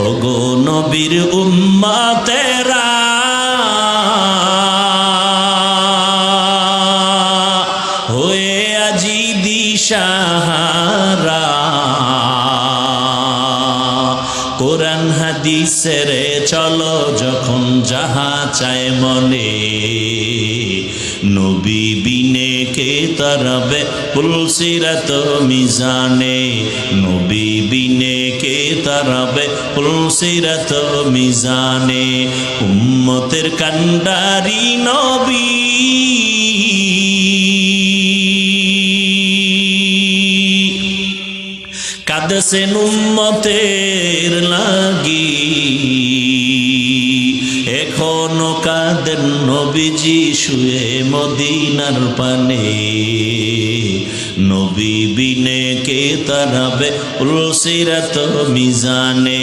ওগো নবীর উম্মতেরা হয়ে আজি দিশাহারা কোরআন হাদিসের চলো যখন যাহা চায় মনে নবী বিনে কে তারাবে পুলসিরাত মিজানে নবী বিনে কে তারাবে পুলসিরাত মিজানে উম্মতের কান্ডারি নবী কাঁদছেন উম্মতের লাগি এখনো কাঁদেন নবীজি শুয়ে মদিনার পানে নবী বিনে কে তারাবে পুলসিরাত মিজানে।